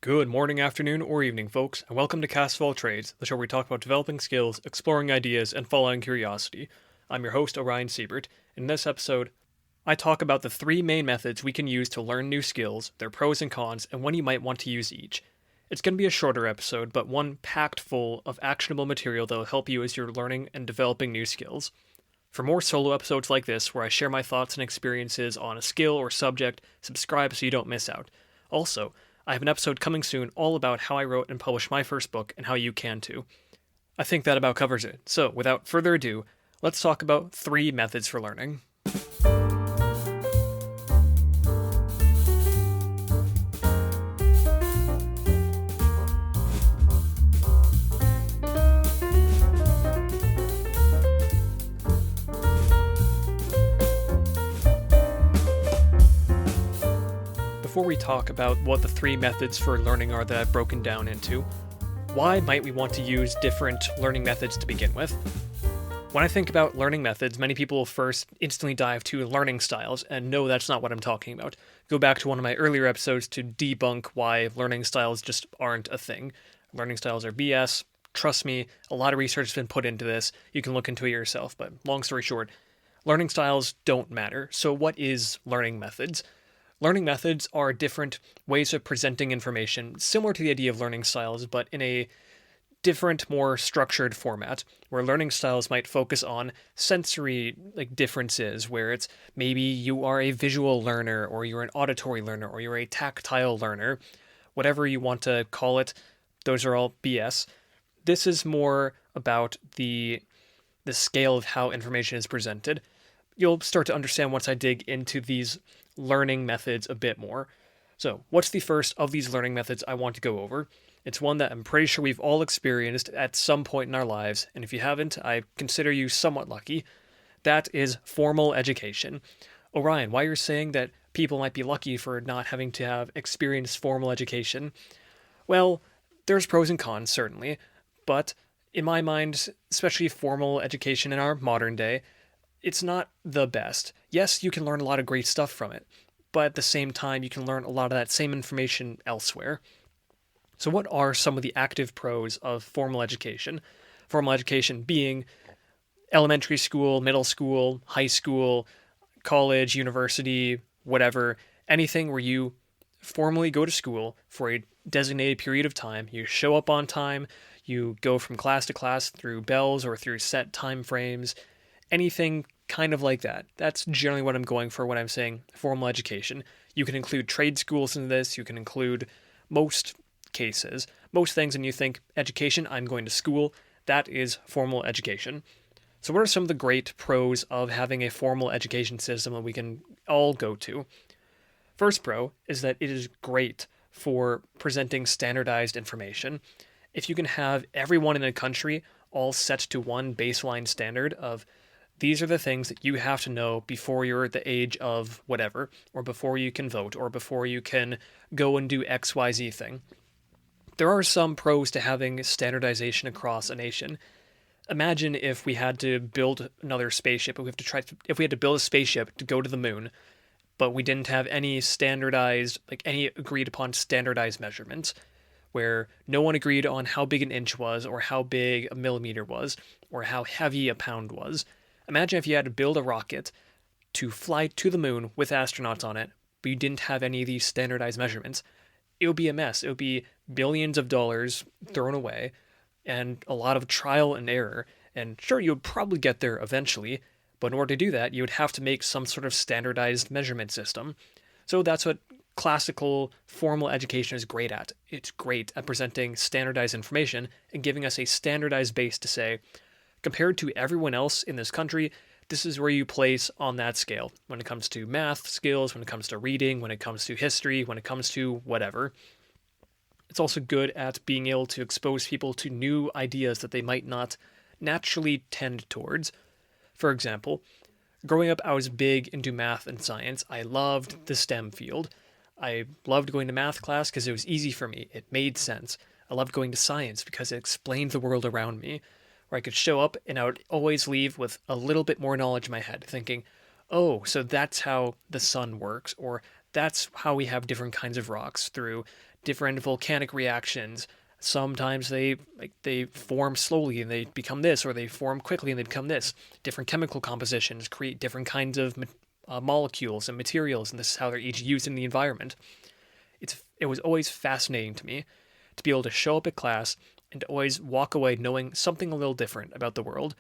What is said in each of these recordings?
Good morning, afternoon, or evening, folks, and welcome to Cast of All Trades, the show where we talk about developing skills, exploring ideas, and following curiosity. I'm your host, Orion Siebert. In this episode, I talk about the three main methods we can use to learn new skills, their pros and cons, and when you might want to use each. It's going to be a shorter episode, but one packed full of actionable material that will help you as you're learning and developing new skills. For more solo episodes like this, where I share my thoughts and experiences on a skill or subject, subscribe so you don't miss out. Also, I have an episode coming soon all about how I wrote and published my first book and how you can too. I think that about covers it. So, without further ado, let's talk about three methods for learning. Before we talk about what the three methods for learning are that I've broken down into, why might we want to use different learning methods to begin with? When I think about learning methods, many people first instantly dive to learning styles, and no, that's not what I'm talking about. Go back to one of my earlier episodes to debunk why learning styles just aren't a thing. Learning styles are BS. Trust me, a lot of research has been put into this. You can look into it yourself, but long story short, learning styles don't matter. So what is learning methods? Learning methods are different ways of presenting information, similar to the idea of learning styles, but in a different, more structured format, where learning styles might focus on sensory differences, where it's maybe you are a visual learner, or you're an auditory learner, or you're a tactile learner, whatever you want to call it, those are all BS. This is more about the scale of how information is presented. You'll start to understand once I dig into these learning methods a bit more. So, what's the first of these learning methods I want to go over? It's one that I'm pretty sure we've all experienced at some point in our lives, and if you haven't, I consider you somewhat lucky. That is formal education. Orion, why you're saying that people might be lucky for not having to have experienced formal education? Well, there's pros and cons, certainly, but in my mind, especially formal education in our modern day, it's not the best. Yes, you can learn a lot of great stuff from it, but at the same time, you can learn a lot of that same information elsewhere. So what are some of the active pros of formal education? Formal education being elementary school, middle school, high school, college, university, whatever, anything where you formally go to school for a designated period of time, you show up on time, you go from class to class through bells or through set time frames, anything kind of like that. That's generally what I'm going for when I'm saying formal education. You can include trade schools in this, you can include most cases, most things, and you think education, I'm going to school, that is formal education. So what are some of the great pros of having a formal education system that we can all go to? First pro is that it is great for presenting standardized information. If you can have everyone in a country all set to one baseline standard of these are the things that you have to know before you're the age of whatever, or before you can vote, or before you can go and do XYZ thing. There are some pros to having standardization across a nation. Imagine if we had to build another spaceship, if we had to build a spaceship to go to the moon, but we didn't have any standardized, any agreed upon standardized measurements, where no one agreed on how big an inch was, or how big a millimeter was, or how heavy a pound was. Imagine if you had to build a rocket to fly to the moon with astronauts on it, but you didn't have any of these standardized measurements. It would be a mess. It would be billions of dollars thrown away and a lot of trial and error. And sure, you would probably get there eventually, but in order to do that, you would have to make some sort of standardized measurement system. So that's what classical formal education is great at. It's great at presenting standardized information and giving us a standardized base to say, compared to everyone else in this country, this is where you place on that scale when it comes to math skills, when it comes to reading, when it comes to history, when it comes to whatever. It's also good at being able to expose people to new ideas that they might not naturally tend towards. For example, growing up, I was big into math and science. I loved the STEM field. I loved going to math class because it was easy for me. It made sense. I loved going to science because it explained the world around me, where I could show up and I would always leave with a little bit more knowledge in my head, thinking, oh, so that's how the sun works, or that's how we have different kinds of rocks through different volcanic reactions. Sometimes they form slowly and they become this, or they form quickly and they become this. Different chemical compositions create different kinds of molecules and materials, and this is how they're each used in the environment. It was always fascinating to me to be able to show up at class and to always walk away knowing something a little different about the world,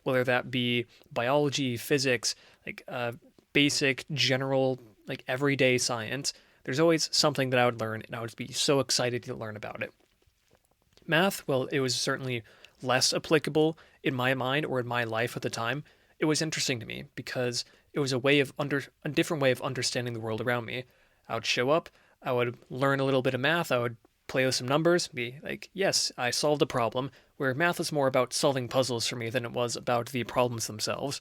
whether that be biology, physics, basic, general, everyday science. There's always something that I would learn, and I would be so excited to learn about it. Math, well, it was certainly less applicable in my mind or in my life at the time. It was interesting to me because it was a different way of understanding the world around me. I would show up, I would learn a little bit of math, I would play with some numbers, be like, yes, I solved a problem, where math was more about solving puzzles for me than it was about the problems themselves.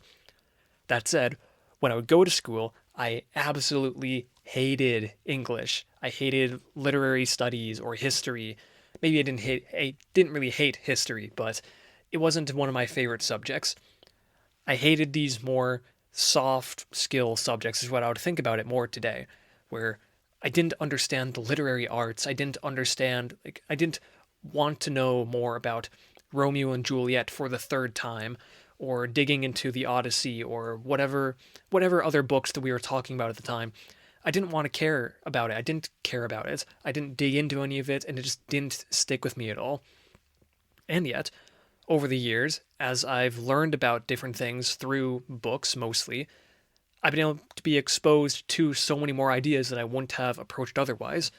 That said, when I would go to school, I absolutely hated English. I hated literary studies or history. Maybe I didn't really hate history, but it wasn't one of my favorite subjects. I hated these more soft skill subjects, is what I would think about it more today, where I didn't understand the literary arts. I didn't want to know more about Romeo and Juliet for the third time, or digging into the Odyssey, or whatever other books that we were talking about at the time. I didn't want to care about it. I didn't care about it. I didn't dig into any of it, and it just didn't stick with me at all. And yet, over the years, as I've learned about different things through books mostly, I've been able to be exposed to so many more ideas that I wouldn't have approached otherwise.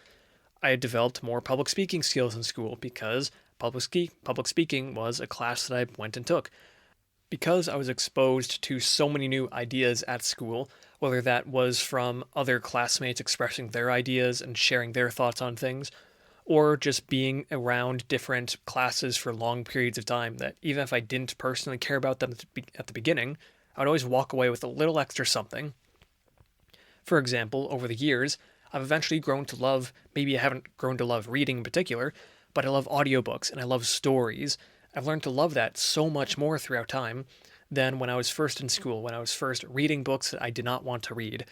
I had developed more public speaking skills in school because public speaking was a class that I went and took. Because I was exposed to so many new ideas at school, whether that was from other classmates expressing their ideas and sharing their thoughts on things, or just being around different classes for long periods of time, that even if I didn't personally care about them at the beginning, I would always walk away with a little extra something. For example, over the years, I've eventually grown to love, maybe I haven't grown to love reading in particular, but I love audiobooks and I love stories. I've learned to love that so much more throughout time than when I was first in school, when I was first reading books that I did not want to read.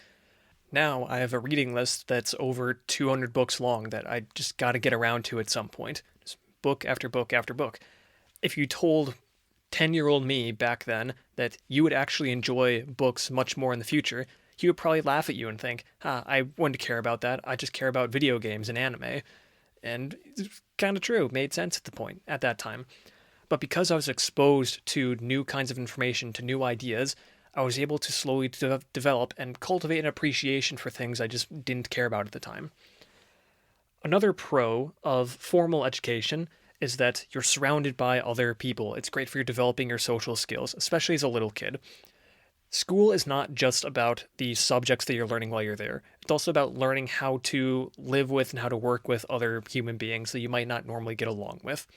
Now I have a reading list that's over 200 books long that I just got to get around to at some point. Just book after book after book. If you told 10-year-old me back then that you would actually enjoy books much more in the future, he would probably laugh at you and think, I wouldn't care about that. I just care about video games and anime. And it's kind of true. Made sense at that time. But because I was exposed to new kinds of information, to new ideas, I was able to slowly develop and cultivate an appreciation for things I just didn't care about at the time. Another pro of formal education is that you're surrounded by other people. It's great for you developing your social skills, especially as a little kid. School is not just about the subjects that you're learning while you're there. It's also about learning how to live with and how to work with other human beings that you might not normally get along with.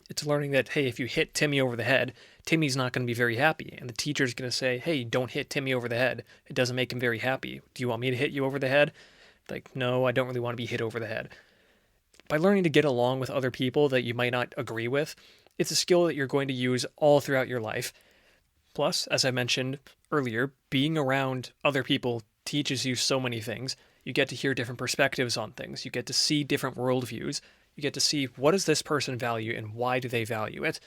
It's learning that, hey, if you hit Timmy over the head, Timmy's not going to be very happy. And the teacher's going to say, hey, don't hit Timmy over the head. It doesn't make him very happy. Do you want me to hit you over the head? Like, no, I don't really want to be hit over the head. By learning to get along with other people that you might not agree with, it's a skill that you're going to use all throughout your life. Plus, as I mentioned earlier, being around other people teaches you so many things. You get to hear different perspectives on things. You get to see different worldviews. You get to see what does this person value and why do they value it.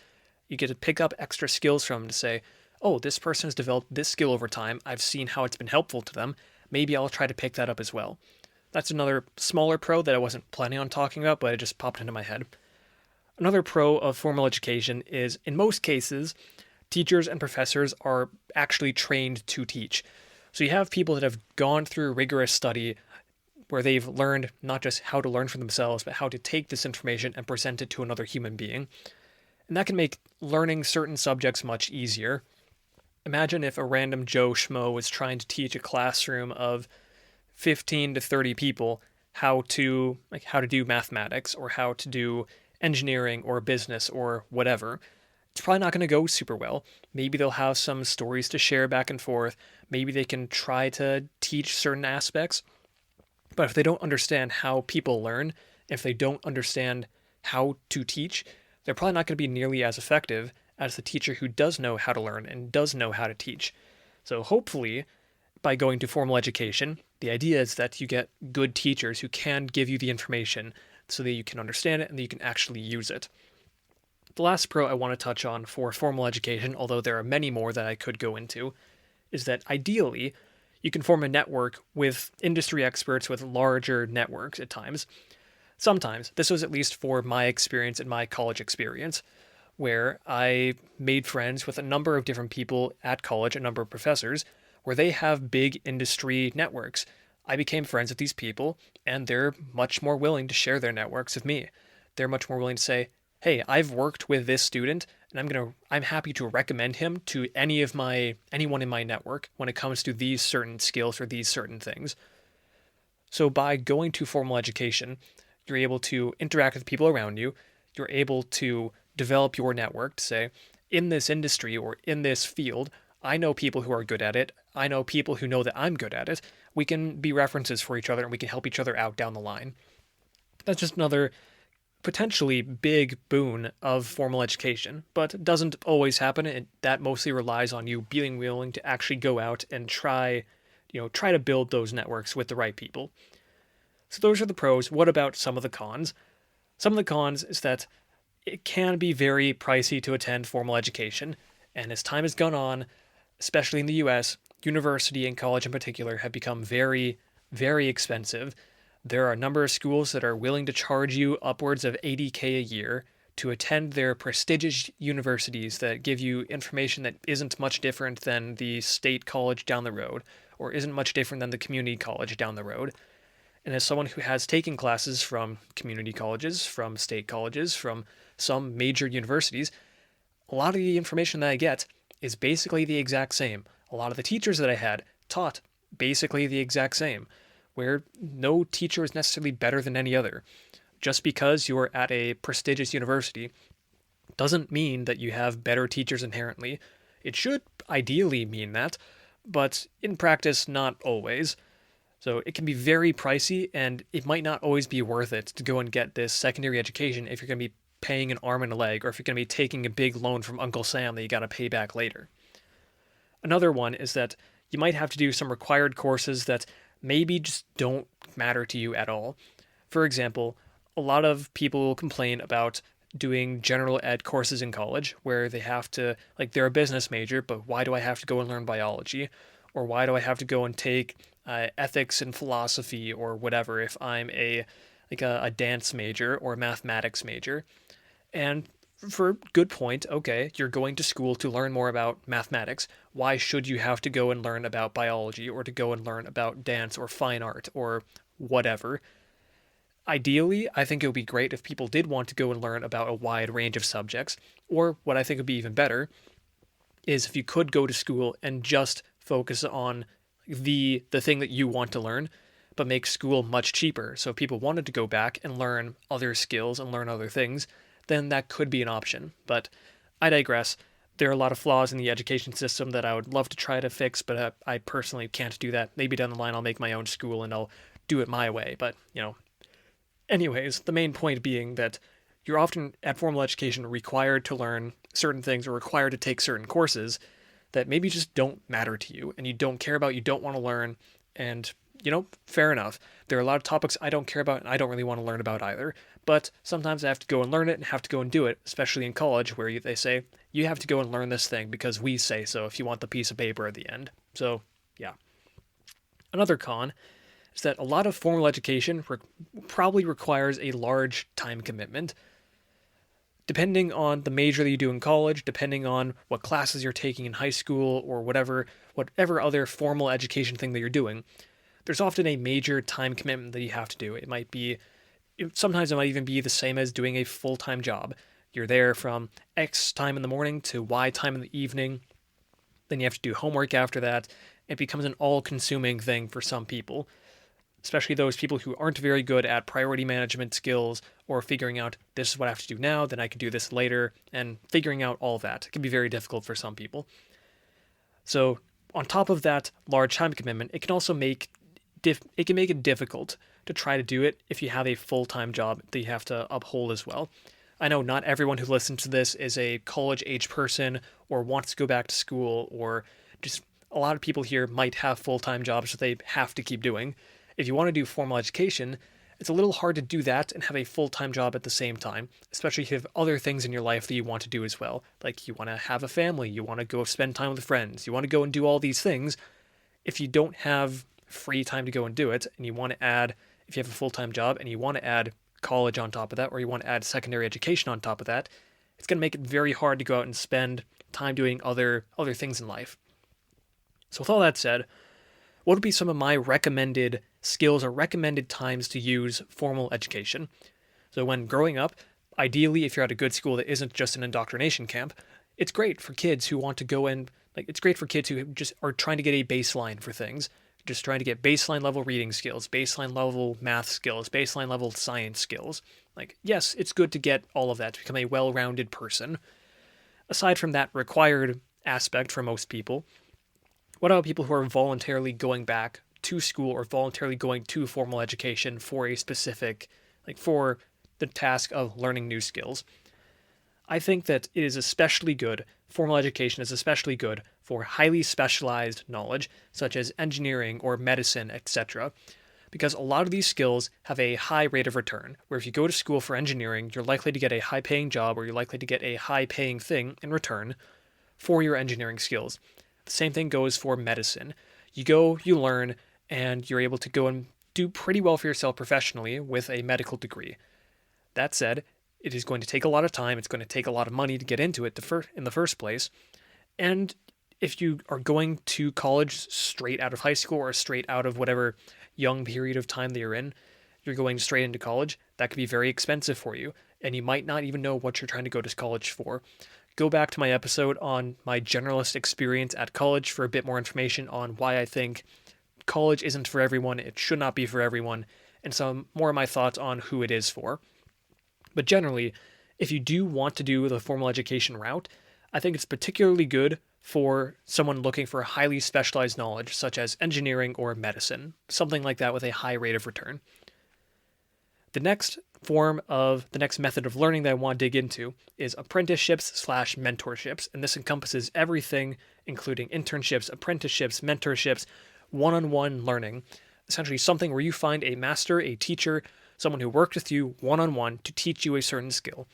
You get to pick up extra skills from them to say, oh, this person has developed this skill over time. I've seen how it's been helpful to them. Maybe I'll try to pick that up as well. That's another smaller pro that I wasn't planning on talking about, but it just popped into my head. Another pro of formal education is, in most cases, teachers and professors are actually trained to teach. So you have people that have gone through rigorous study where they've learned not just how to learn for themselves, but how to take this information and present it to another human being. And that can make learning certain subjects much easier. Imagine if a random Joe Schmo was trying to teach a classroom of 15 to 30 people how to do mathematics or how to do engineering or business or whatever. It's probably not going to go super well. Maybe they'll have some stories to share back and forth. Maybe they can try to teach certain aspects. But if they don't understand how people learn, if they don't understand how to teach, they're probably not going to be nearly as effective as the teacher who does know how to learn and does know how to teach. So hopefully, by going to formal education, the idea is that you get good teachers who can give you the information so that you can understand it and that you can actually use it. The last pro I want to touch on for formal education, although there are many more that I could go into, is that ideally you can form a network with industry experts with larger networks at times. Sometimes, this was at least for my experience and my college experience, where I made friends with a number of different people at college, a number of professors, where they have big industry networks. I became friends with these people, and they're much more willing to share their networks with me. They're much more willing to say, "Hey, I've worked with this student, and I'm happy to recommend him to anyone in my network when it comes to these certain skills or these certain things." So by going to formal education, you're able to interact with people around you. You're able to develop your network to say, in this industry or in this field, I know people who are good at it. I know people who know that I'm good at it. We can be references for each other and we can help each other out down the line. That's just another potentially big boon of formal education, but it doesn't always happen. That mostly relies on you being willing to actually go out and try to build those networks with the right people. So those are the pros. What about some of the cons? Some of the cons is that it can be very pricey to attend formal education, and as time has gone on, especially in the US, university and college in particular have become very, very expensive. There are a number of schools that are willing to charge you upwards of $80K a year to attend their prestigious universities that give you information that isn't much different than the state college down the road, or isn't much different than the community college down the road. And as someone who has taken classes from community colleges, from state colleges, from some major universities, a lot of the information that I get is basically the exact same. A lot of the teachers that I had taught basically the exact same, where no teacher is necessarily better than any other. Just because you're at a prestigious university doesn't mean that you have better teachers inherently. It should ideally mean that, but in practice, not always. So it can be very pricey, and it might not always be worth it to go and get this secondary education if you're going to be paying an arm and a leg, or if you're going to be taking a big loan from Uncle Sam that you got to pay back later. Another one is that you might have to do some required courses that maybe just don't matter to you at all. For example, a lot of people complain about doing general ed courses in college where they have to, like, they're a business major, but why do I have to go and learn biology? Or why do I have to go and take ethics and philosophy or whatever if I'm a dance major or a mathematics major? And for good point, okay, you're going to school to learn more about mathematics. Why should you have to go and learn about biology or to go and learn about dance or fine art or whatever? Ideally, I think it would be great if people did want to go and learn about a wide range of subjects, or what I think would be even better is if you could go to school and just focus on the thing that you want to learn, but make school much cheaper. So if people wanted to go back and learn other skills and learn other things, then that could be an option. But I digress. There are a lot of flaws in the education system that I would love to try to fix, but I personally can't do that. Maybe down the line I'll make my own school and I'll do it my way. But, anyways, the main point being that you're often at formal education required to learn certain things or required to take certain courses that maybe just don't matter to you and you don't care about, you don't want to learn, and fair enough. There are a lot of topics I don't care about and I don't really want to learn about either, but sometimes I have to go and learn it and have to go and do it, especially in college where they say, you have to go and learn this thing because we say so if you want the piece of paper at the end. So, yeah. Another con is that a lot of formal education probably requires a large time commitment. Depending on the major that you do in college, depending on what classes you're taking in high school or whatever other formal education thing that you're doing, there's often a major time commitment that you have to do. Sometimes it might even be the same as doing a full-time job. You're there from X time in the morning to Y time in the evening. Then you have to do homework after that. It becomes an all-consuming thing for some people, especially those people who aren't very good at priority management skills or figuring out this is what I have to do now, then I could do this later, and figuring out all that. It can be very difficult for some people. So on top of that large time commitment, it can also make it difficult to try to do it if you have a full-time job that you have to uphold as well. I know not everyone who listens to this is a college-age person or wants to go back to school or just a lot of people here might have full-time jobs that they have to keep doing. If you want to do formal education, it's a little hard to do that and have a full-time job at the same time, especially if you have other things in your life that you want to do as well. Like you want to have a family, you want to go spend time with friends, you want to go and do all these things. If you don't have free time to go and do it, and you want to add, if you have a full-time job and you want to add college on top of that, or you want to add secondary education on top of that, it's going to make it very hard to go out and spend time doing other things in life. So with all that said, what would be some of my recommended skills or recommended times to use formal education? So when growing up, ideally if you're at a good school that isn't just an indoctrination camp, it's great for kids who want to go in, it's great for kids who just are trying to get a baseline for things, just trying to get baseline level reading skills, baseline level math skills, baseline level science skills. Yes, it's good to get all of that to become a well-rounded person. Aside from that required aspect for most people, what about people who are voluntarily going back to school or voluntarily going to formal education for a specific, for the task of learning new skills? I think that it is especially good, formal education is especially good for highly specialized knowledge, such as engineering or medicine, etc., because a lot of these skills have a high rate of return, where if you go to school for engineering, you're likely to get a high-paying job or you're likely to get a high-paying thing in return for your engineering skills. The same thing goes for medicine. You go, you learn, and you're able to go and do pretty well for yourself professionally with a medical degree. That said, it is going to take a lot of time, it's going to take a lot of money to get into it in the first place, and if you are going to college straight out of high school or straight out of whatever young period of time that you're going straight into college, that could be very expensive for you, and you might not even know what you're trying to go to college for. Go back to my episode on my generalist experience at college for a bit more information on why I think college isn't for everyone, it should not be for everyone, and some more of my thoughts on who it is for. But generally, if you do want to do the formal education route, I think it's particularly good for someone looking for highly specialized knowledge, such as engineering or medicine, something like that with a high rate of return. The next method of learning that I want to dig into is apprenticeships/mentorships, and this encompasses everything, including internships, apprenticeships, mentorships, one-on-one learning, essentially something where you find a master, a teacher, someone who worked with you one-on-one to teach you a certain skill.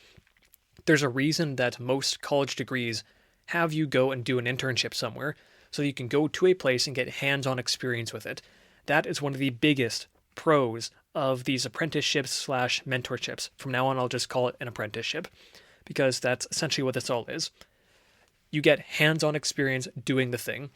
There's a reason that most college degrees have you go and do an internship somewhere so that you can go to a place and get hands-on experience with it. That is one of the biggest pros of these apprenticeships/mentorships. From now on, I'll just call it an apprenticeship because that's essentially what this all is. You get hands-on experience doing the thing.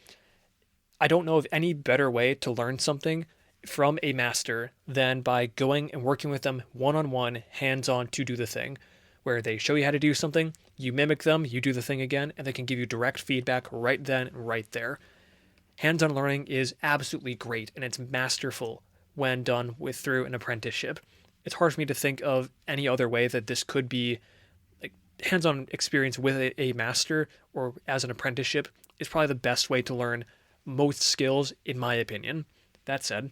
I don't know of any better way to learn something from a master than by going and working with them one-on-one, hands-on to do the thing, where they show you how to do something, you mimic them, you do the thing again, and they can give you direct feedback right then and right there. Hands-on learning is absolutely great, and it's masterful when done through an apprenticeship. It's hard for me to think of any other way that this could be hands-on experience with a master or as an apprenticeship is probably the best way to learn most skills, in my opinion. That said,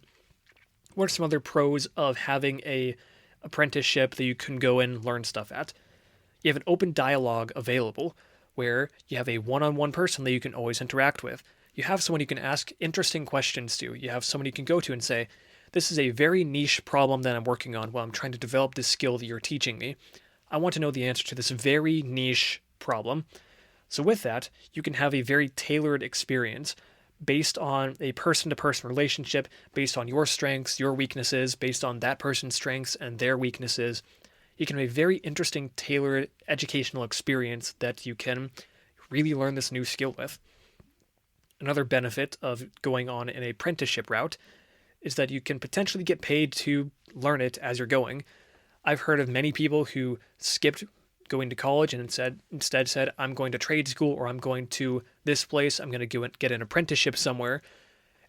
what are some other pros of having a apprenticeship that you can go and learn stuff at? You have an open dialogue available where you have a one-on-one person that you can always interact with. You have someone you can ask interesting questions to. You have someone you can go to and say, this is a very niche problem that I'm working on while I'm trying to develop this skill that you're teaching me. I want to know the answer to this very niche problem. So with that, you can have a very tailored experience based on a person-to-person relationship, based on your strengths, your weaknesses, based on that person's strengths and their weaknesses. You can have a very interesting, tailored educational experience that you can really learn this new skill with. Another benefit of going on an apprenticeship route is that you can potentially get paid to learn it as you're going. I've heard of many people who skipped going to college and instead said, I'm going to trade school or I'm going to this place, I'm going to get an apprenticeship somewhere,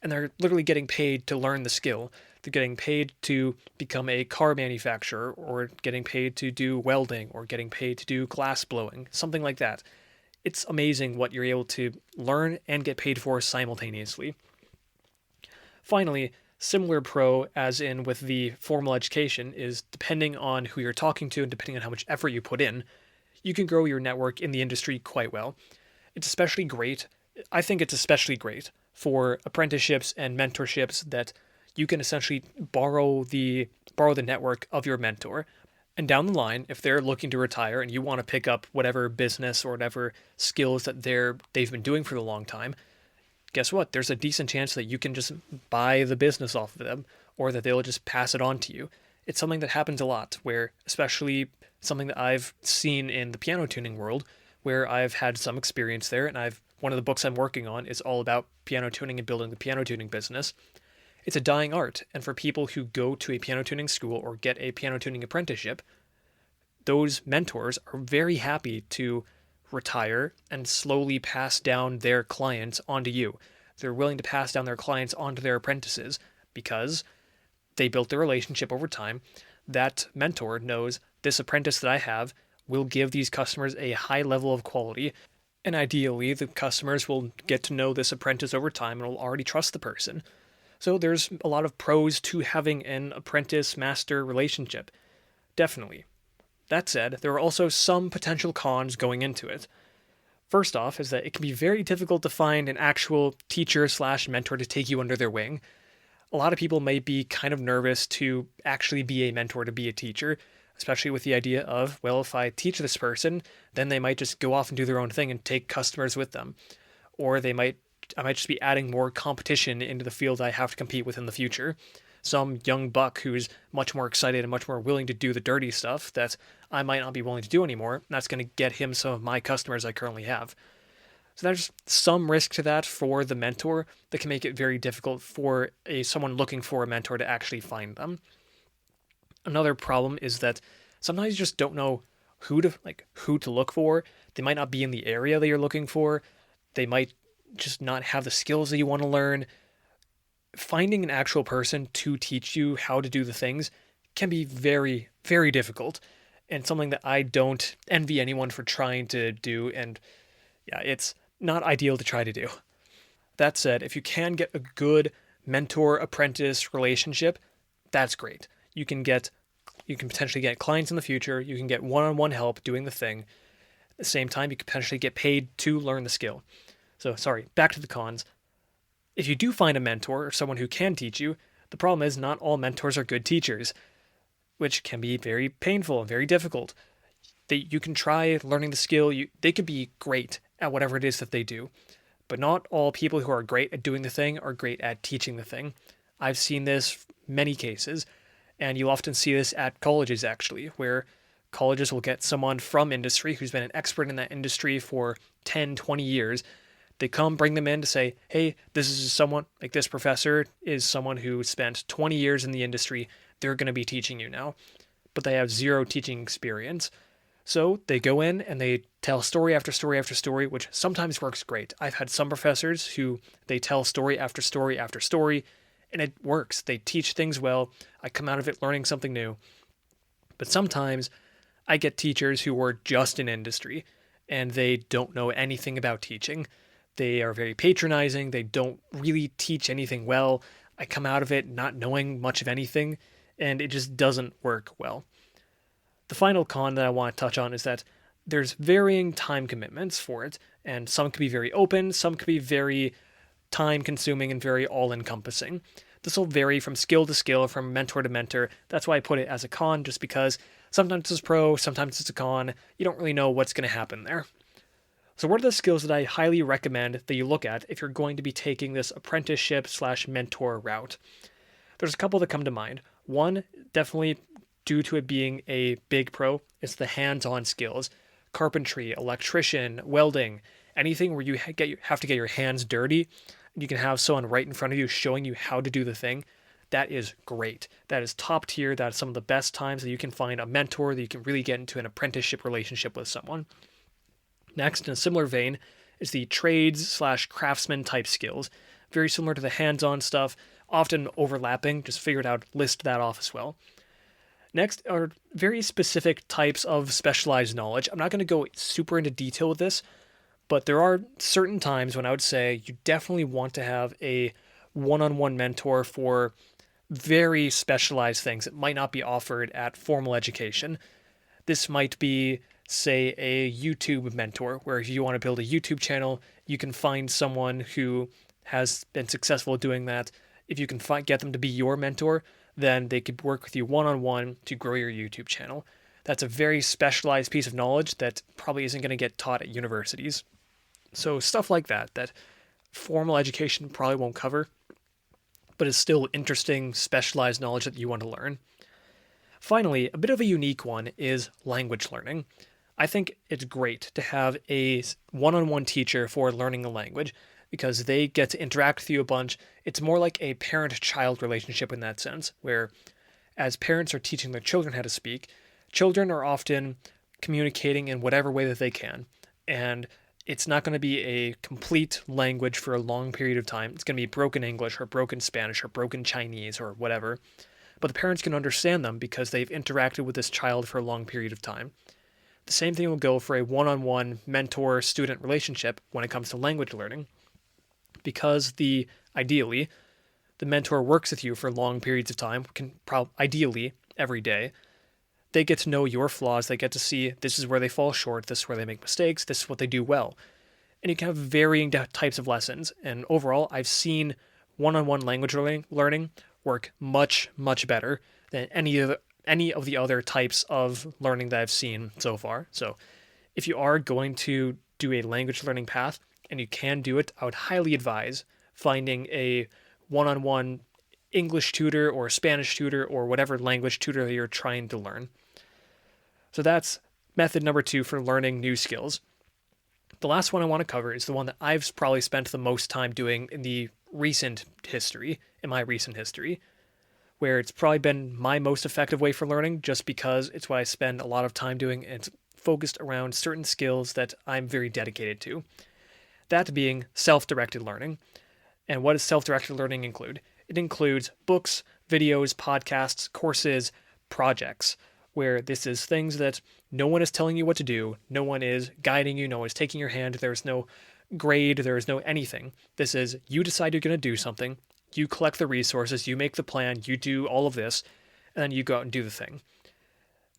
and they're literally getting paid to learn the skill. They're getting paid to become a car manufacturer or getting paid to do welding or getting paid to do glass blowing, something like that. It's amazing what you're able to learn and get paid for simultaneously. Finally, similar pro as in with the formal education is depending on who you're talking to and depending on how much effort you put in, you can grow your network in the industry quite well. I think it's especially great for apprenticeships and mentorships that you can essentially borrow the network of your mentor. And down the line, if they're looking to retire and you want to pick up whatever business or whatever skills that they've been doing for a long time, guess what? There's a decent chance that you can just buy the business off of them or that they'll just pass it on to you. It's something that happens a lot, where, especially something that I've seen in the piano tuning world, where I've had some experience there, and one of the books I'm working on is all about piano tuning and building the piano tuning business. It's a dying art, and for people who go to a piano tuning school or get a piano tuning apprenticeship, those mentors are very happy to retire and slowly pass down their clients onto you. They're willing to pass down their clients onto their apprentices because they built their relationship over time. That mentor knows this apprentice that I have will give these customers a high level of quality, and ideally the customers will get to know this apprentice over time and will already trust the person. So there's a lot of pros to having an apprentice-master relationship. Definitely. That said, there are also some potential cons going into it. First off is that it can be very difficult to find an actual teacher/mentor to take you under their wing. A lot of people may be kind of nervous to actually be a mentor, to be a teacher, especially with the idea of, well, if I teach this person, then they might just go off and do their own thing and take customers with them. Or I might just be adding more competition into the field I have to compete with in the future. Some young buck who's much more excited and much more willing to do the dirty stuff that I might not be willing to do anymore. And that's going to get him some of my customers I currently have. So there's some risk to that for the mentor that can make it very difficult for someone looking for a mentor to actually find them. Another problem is that sometimes you just don't know who to look for. They might not be in the area that you're looking for. They might just not have the skills that you want to learn. Finding an actual person to teach you how to do the things can be very, very difficult, and something that I don't envy anyone for trying to do, and yeah, it's not ideal to try to do. That said, if you can get a good mentor-apprentice relationship, that's great. You can potentially get clients in the future, you can get one-on-one help doing the thing. At the same time, you can potentially get paid to learn the skill. So, back to the cons. If you do find a mentor or someone who can teach you, the problem is not all mentors are good teachers, which can be very painful and very difficult. You can try learning the skill, they could be great at whatever it is that they do, but not all people who are great at doing the thing are great at teaching the thing. I've seen this many cases, and you'll often see this at colleges actually, where colleges will get someone from industry who's been an expert in that industry for 10, 20 years. They bring them in to say, hey, this is someone, like this professor is someone who spent 20 years in the industry. They're going to be teaching you now. But they have zero teaching experience. So they go in and they tell story after story after story, which sometimes works great. I've had some professors who they tell story after story after story, and it works. They teach things well. I come out of it learning something new. But sometimes I get teachers who were just in industry, and they don't know anything about teaching. They are very patronizing. They don't really teach anything well. I come out of it not knowing much of anything, and it just doesn't work well. The final con that I want to touch on is that there's varying time commitments for it, and some can be very open, some can be very time-consuming and very all-encompassing. This will vary from skill to skill, from mentor to mentor. That's why I put it as a con, just because sometimes it's pro, sometimes it's a con. You don't really know what's going to happen there. So what are the skills that I highly recommend that you look at if you're going to be taking this apprenticeship/mentor route? There's a couple that come to mind. One, definitely due to it being a big pro, is the hands-on skills. Carpentry, electrician, welding, anything where you have to get your hands dirty, and you can have someone right in front of you showing you how to do the thing. That is great. That is top tier. That is some of the best times that you can find a mentor, that you can really get into an apprenticeship relationship with someone. Next, in a similar vein, is the trades/craftsman type skills. Very similar to the hands-on stuff, often overlapping. Just figured out, list that off as well. Next are very specific types of specialized knowledge. I'm not going to go super into detail with this, but there are certain times when I would say you definitely want to have a one-on-one mentor for very specialized things that might not be offered at formal education. This might be, say, a YouTube mentor, where if you want to build a YouTube channel, you can find someone who has been successful at doing that, if you can get them to be your mentor, then they could work with you one-on-one to grow your YouTube channel. That's a very specialized piece of knowledge that probably isn't going to get taught at universities. So stuff like that formal education probably won't cover, but is still interesting, specialized knowledge that you want to learn. Finally, a bit of a unique one is language learning. I think it's great to have a one-on-one teacher for learning a language because they get to interact with you a bunch. It's more like a parent-child relationship in that sense, where as parents are teaching their children how to speak, children are often communicating in whatever way that they can. And it's not going to be a complete language for a long period of time. It's going to be broken English or broken Spanish or broken Chinese or whatever. But the parents can understand them because they've interacted with this child for a long period of time. The same thing will go for a one-on-one mentor-student relationship when it comes to language learning. Because ideally, the mentor works with you for long periods of time, ideally every day. They get to know your flaws. They get to see this is where they fall short, this is where they make mistakes, this is what they do well. And you can have varying types of lessons. And overall, I've seen one-on-one language learning work much, much better than any of the other types of learning that I've seen so far. So if you are going to do a language learning path and you can do it, I would highly advise finding a one-on-one English tutor or Spanish tutor or whatever language tutor you're trying to learn. So that's method number 2 for learning new skills. The last one I want to cover is the one that I've probably spent the most time doing in my recent history, where it's probably been my most effective way for learning just because it's what I spend a lot of time doing and it's focused around certain skills that I'm very dedicated to. That being self-directed learning. And what does self-directed learning include? It includes books, videos, podcasts, courses, projects, where this is things that no one is telling you what to do, no one is guiding you, no one is taking your hand, there's no grade, there is no anything. This is you decide you're going to do something, you collect the resources, you make the plan, you do all of this, and then you go out and do the thing.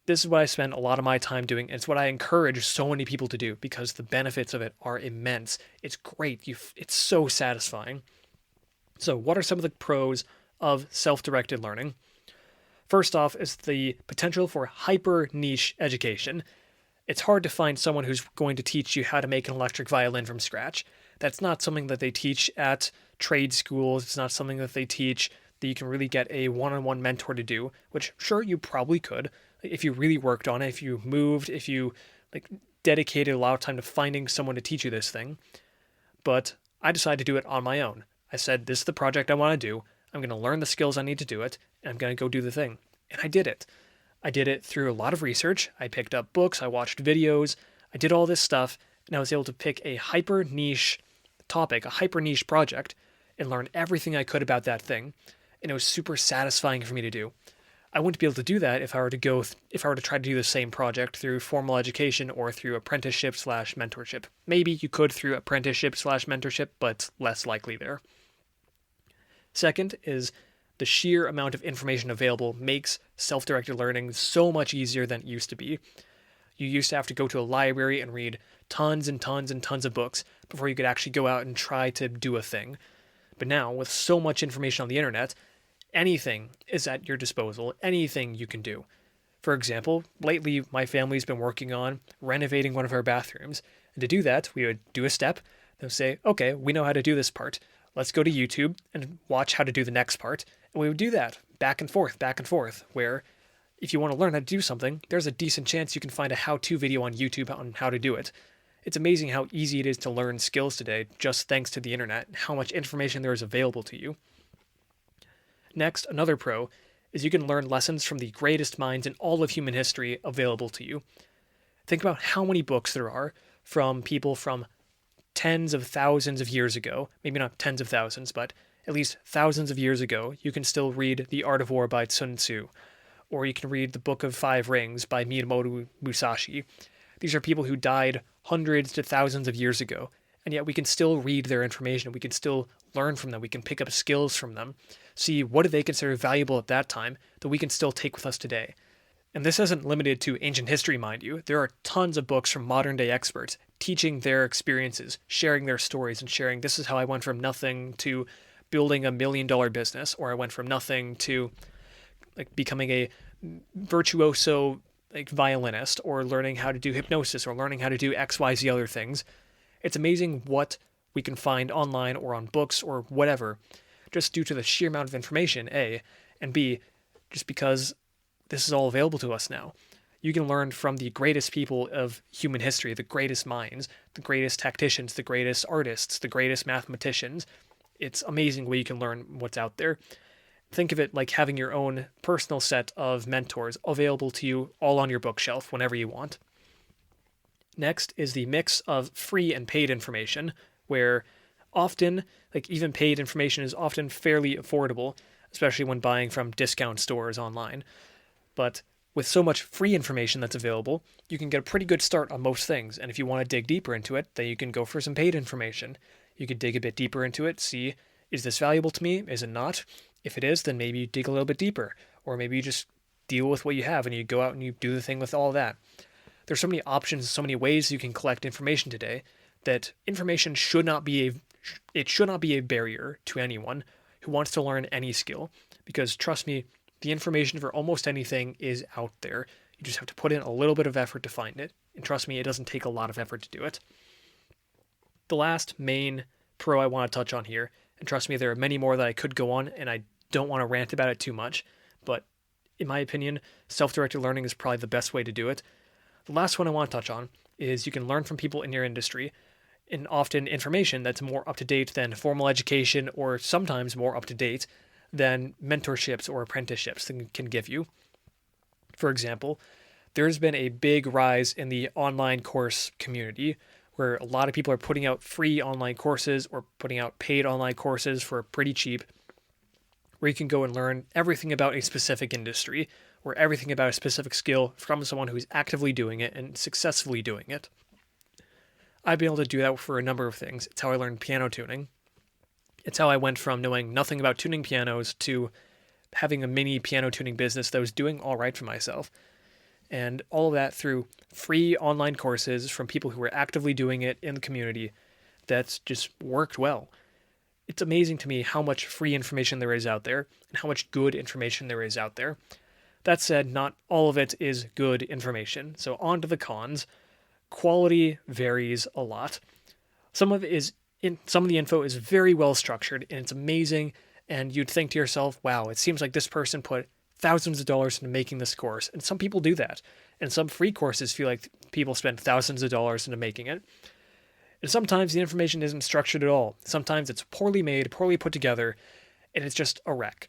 This is what I spend a lot of my time doing, and it's what I encourage so many people to do because the benefits of it are immense. It's great. It's so satisfying. So what are some of the pros of self-directed learning? First off is the potential for hyper niche education. It's hard to find someone who's going to teach you how to make an electric violin from scratch. That's not something that they teach at trade schools. It's not something that they teach that you can really get a one-on-one mentor to do, which sure you probably could if you really worked on it, if you moved, if you dedicated a lot of time to finding someone to teach you this thing. But I decided to do it on my own. I said, this is the project I want to do. I'm going to learn the skills I need to do it, and I'm going to go do the thing. And I did it. I did it through a lot of research. I picked up books, I watched videos, I did all this stuff, and I was able to pick a hyper niche topic, a hyper niche project, and learn everything I could about that thing. And it was super satisfying for me to do. I wouldn't be able to do that if I were to try to do the same project through formal education or through apprenticeship/mentorship. Maybe you could through apprenticeship/mentorship, but less likely there. Second is the sheer amount of information available makes self-directed learning so much easier than it used to be. You used to have to go to a library and read tons and tons and tons of books before you could actually go out and try to do a thing. But now, with so much information on the internet, anything is at your disposal, anything you can do. For example, lately my family's been working on renovating one of our bathrooms. And to do that, we would do a step, then say, okay, we know how to do this part. Let's go to YouTube and watch how to do the next part. And we would do that back and forth, where if you want to learn how to do something, there's a decent chance you can find a how-to video on YouTube on how to do it. It's amazing how easy it is to learn skills today, just thanks to the internet, and how much information there is available to you. Next, another pro is you can learn lessons from the greatest minds in all of human history available to you. Think about how many books there are from people from tens of thousands of years ago, maybe not tens of thousands, but at least thousands of years ago. You can still read The Art of War by Sun Tzu, or you can read The Book of Five Rings by Miyamoto Musashi. These are people who died hundreds to thousands of years ago, and yet we can still read their information. We can still learn from them. We can pick up skills from them, see what do they consider valuable at that time that we can still take with us today. And this isn't limited to ancient history, mind you. There are tons of books from modern day experts teaching their experiences, sharing their stories, and sharing this is how I went from nothing to building $1 million business, or I went from nothing to like becoming a virtuoso like violinist, or learning how to do hypnosis, or learning how to do XYZ other things. It's amazing what we can find online or on books or whatever, just due to the sheer amount of information, A, and B, just because this is all available to us now. You can learn from the greatest people of human history, the greatest minds, the greatest tacticians, the greatest artists, the greatest mathematicians. It's amazing what you can learn what's out there. Think of it like having your own personal set of mentors available to you all on your bookshelf whenever you want. Next is the mix of free and paid information, where often, like even paid information is often fairly affordable, especially when buying from discount stores online. But with so much free information that's available, you can get a pretty good start on most things. And if you want to dig deeper into it, then you can go for some paid information. You could dig a bit deeper into it, see, is this valuable to me? Is it not? If it is, then maybe you dig a little bit deeper. Or maybe you just deal with what you have and you go out and you do the thing with all that. There's so many options, so many ways you can collect information today that information should not be a barrier to anyone who wants to learn any skill. Because trust me, the information for almost anything is out there. You just have to put in a little bit of effort to find it. And trust me, it doesn't take a lot of effort to do it. The last main pro I want to touch on here, and trust me, there are many more that I could go on, and I don't want to rant about it too much, but in my opinion, self-directed learning is probably the best way to do it. The last one I want to touch on is you can learn from people in your industry, and often information that's more up-to-date than formal education, or sometimes more up-to-date than mentorships or apprenticeships can give you. For example, there's been a big rise in the online course community where a lot of people are putting out free online courses or putting out paid online courses for pretty cheap, where you can go and learn everything about a specific industry or everything about a specific skill from someone who's actively doing it and successfully doing it. I've been able to do that for a number of things. It's how I learned piano tuning. It's how I went from knowing nothing about tuning pianos to having a mini piano tuning business that was doing all right for myself. And all of that through free online courses from people who were actively doing it in the community that's just worked well. It's amazing to me how much free information there is out there and how much good information there is out there. That said, not all of it is good information. So on to the cons. Quality varies a lot. Some of the info is very well structured and it's amazing, and you'd think to yourself, wow, it seems like this person put thousands of dollars into making this course. And some people do that. And some free courses feel like people spend thousands of dollars into making it. And sometimes the information isn't structured at all. Sometimes it's poorly made, poorly put together, and it's just a wreck.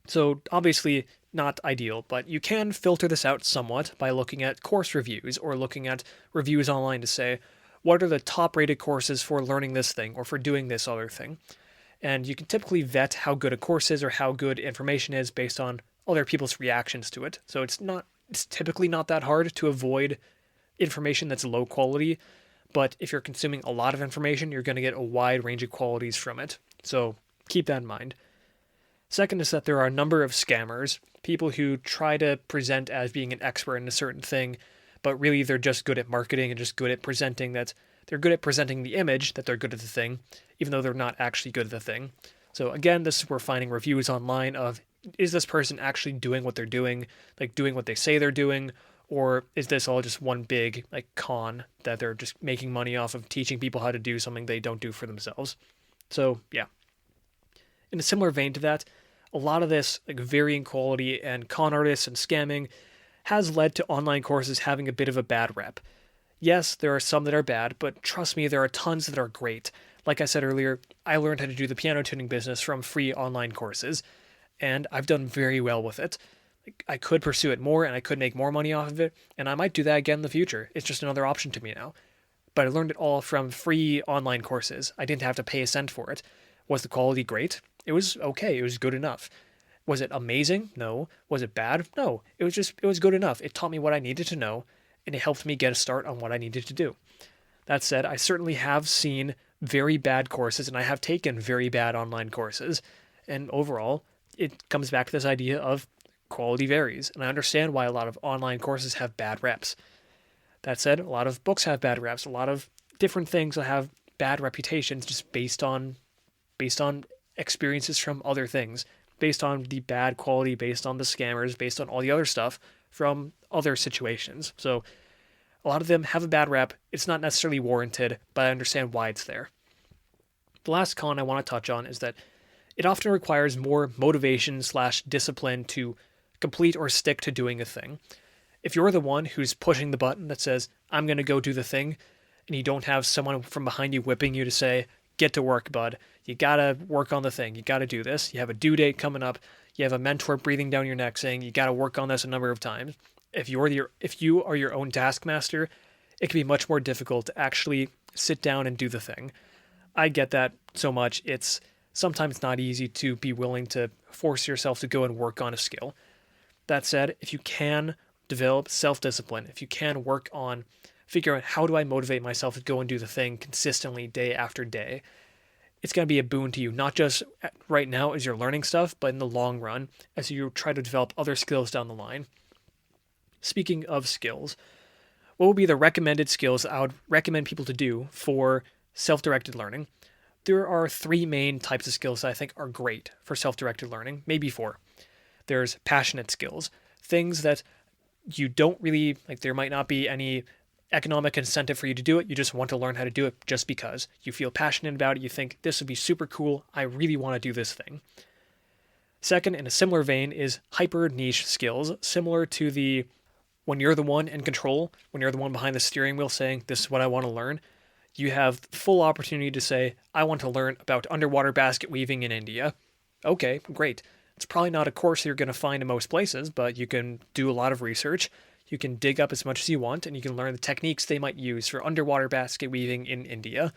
So obviously not ideal, but you can filter this out somewhat by looking at course reviews or looking at reviews online to say, what are the top rated courses for learning this thing or for doing this other thing? And you can typically vet how good a course is or how good information is based on other people's reactions to it. So it's typically not that hard to avoid information that's low quality, but if you're consuming a lot of information, you're going to get a wide range of qualities from it. So keep that in mind. Second is that there are a number of scammers, people who try to present as being an expert in a certain thing, but really they're just good at marketing and just good at presenting that they're good at presenting the image that they're good at the thing, even though they're not actually good at the thing. So again, this is where finding reviews online of, is this person actually doing what they're doing, like doing what they say they're doing, or is this all just one big like con that they're just making money off of teaching people how to do something they don't do for themselves? So yeah. In a similar vein to that, a lot of this like varying quality and con artists and scamming has led to online courses having a bit of a bad rep. Yes, there are some that are bad, but trust me, there are tons that are great. Like I said earlier, I learned how to do the piano tuning business from free online courses, and I've done very well with it. I could pursue it more, and I could make more money off of it, and I might do that again in the future. It's just another option to me now. But I learned it all from free online courses. I didn't have to pay a cent for it. Was the quality great? It was okay. It was good enough. Was it amazing? No. Was it bad? No. It was good enough. It taught me what I needed to know, and it helped me get a start on what I needed to do. That said, I certainly have seen very bad courses, and I have taken very bad online courses. And overall, it comes back to this idea of quality varies, and I understand why a lot of online courses have bad reps. That said, a lot of books have bad reps. A lot of different things will have bad reputations just based on experiences from other things, based on the bad quality, based on the scammers, based on all the other stuff from other situations. So a lot of them have a bad rep. It's not necessarily warranted, but I understand why it's there. The last con I want to touch on is that it often requires more motivation slash discipline to complete or stick to doing a thing. If you're the one who's pushing the button that says, I'm going to go do the thing, and you don't have someone from behind you whipping you to say, get to work, bud. You got to work on the thing. You got to do this. You have a due date coming up. You have a mentor breathing down your neck saying, you got to work on this a number of times. If you are your own taskmaster, it can be much more difficult to actually sit down and do the thing. I get that so much. It's sometimes not easy to be willing to force yourself to go and work on a skill. That said, if you can develop self-discipline, if you can work on figure out how do I motivate myself to go and do the thing consistently day after day, it's going to be a boon to you, not just right now as you're learning stuff, but in the long run as you try to develop other skills down the line. Speaking of skills, what would be the recommended skills I would recommend people to do for self-directed learning? There are 3 main types of skills that I think are great for self-directed learning, maybe 4. There's passionate skills, things that you don't really, like there might not be any economic incentive for you to do it. You just want to learn how to do it just because you feel passionate about it. You think this would be super cool. I really want to do this thing. Second, in a similar vein, is hyper niche skills, similar to the when you're the one in control, when you're the one behind the steering wheel saying, this is what I want to learn. You have full opportunity to say, I want to learn about underwater basket weaving in India. Okay, great. It's probably not a course you're going to find in most places, but you can do a lot of research. You can dig up as much as you want, and you can learn the techniques they might use for underwater basket weaving in India.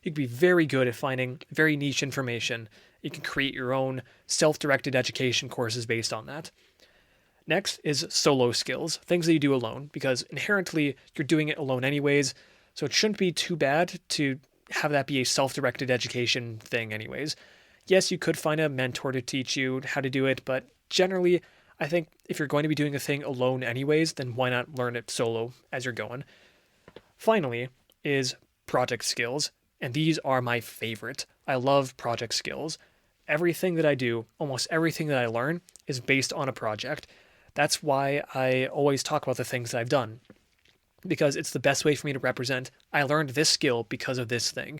You can be very good at finding very niche information. You can create your own self-directed education courses based on that. Next is solo skills, things that you do alone, because inherently you're doing it alone anyways, so it shouldn't be too bad to have that be a self-directed education thing anyways. Yes, you could find a mentor to teach you how to do it, but generally, I think if you're going to be doing a thing alone anyways, then why not learn it solo as you're going? Finally is project skills, and these are my favorite. I love project skills. Everything that I do, almost everything that I learn, is based on a project. That's why I always talk about the things that I've done, because it's the best way for me to represent, I learned this skill because of this thing.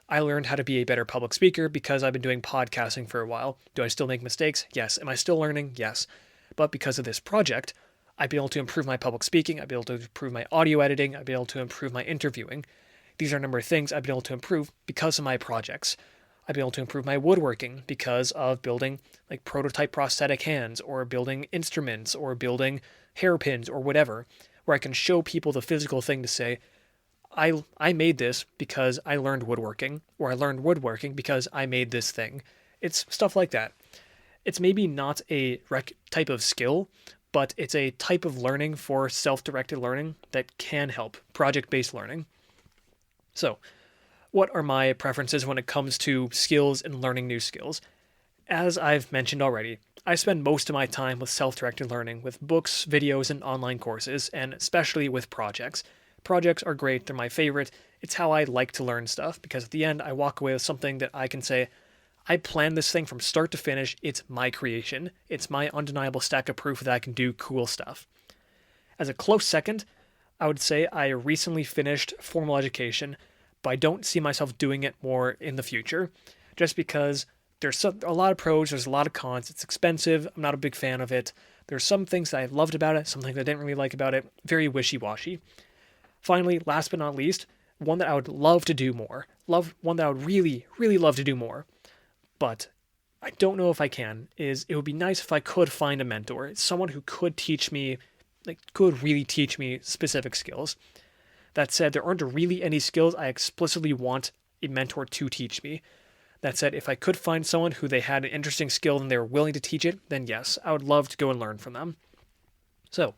I learned how to be a better public speaker because I've been doing podcasting for a while. Do I still make mistakes? Yes. Am I still learning? Yes. But because of this project, I'd be able to improve my public speaking, I'd be able to improve my audio editing, I'd be able to improve my interviewing. These are a number of things I've been able to improve because of my projects. I'd be able to improve my woodworking because of building like prototype prosthetic hands or building instruments or building hairpins or whatever, where I can show people the physical thing to say, I made this because I learned woodworking, or I learned woodworking because I made this thing. It's stuff like that. It's maybe not a type of skill, but it's a type of learning for self-directed learning that can help, project-based learning. So, what are my preferences when it comes to skills and learning new skills? As I've mentioned already, I spend most of my time with self-directed learning, with books, videos, and online courses, and especially with projects. Projects are great, they're my favorite. It's how I like to learn stuff, because at the end, I walk away with something that I can say, I planned this thing from start to finish, it's my creation. It's my undeniable stack of proof that I can do cool stuff. As a close second, I would say I recently finished formal education, but I don't see myself doing it more in the future, just because there's a lot of pros, there's a lot of cons, it's expensive, I'm not a big fan of it. There's some things that I loved about it, some things I didn't really like about it, very wishy-washy. Finally, last but not least, one that I would love to do more, one that I would really, really love to do more, but I don't know if I can, is it would be nice if I could find a mentor, someone who could teach me, could really teach me specific skills. That said, there aren't really any skills I explicitly want a mentor to teach me. That said, if I could find someone who they had an interesting skill and they were willing to teach it, then yes, I would love to go and learn from them. So,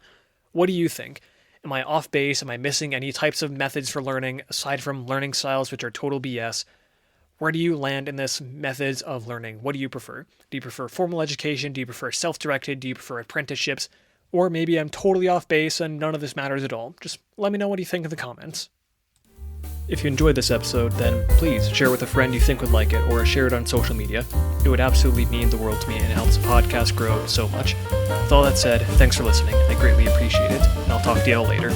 what do you think? Am I off base? Am I missing any types of methods for learning, aside from learning styles which are total BS? Where do you land in this methods of learning? What do you prefer? Do you prefer formal education? Do you prefer self-directed? Do you prefer apprenticeships? Or maybe I'm totally off base and none of this matters at all. Just let me know what you think in the comments. If you enjoyed this episode, then please share with a friend you think would like it, or share it on social media. It would absolutely mean the world to me and it helps the podcast grow so much. With all that said, thanks for listening. I greatly appreciate it, and I'll talk to you all later.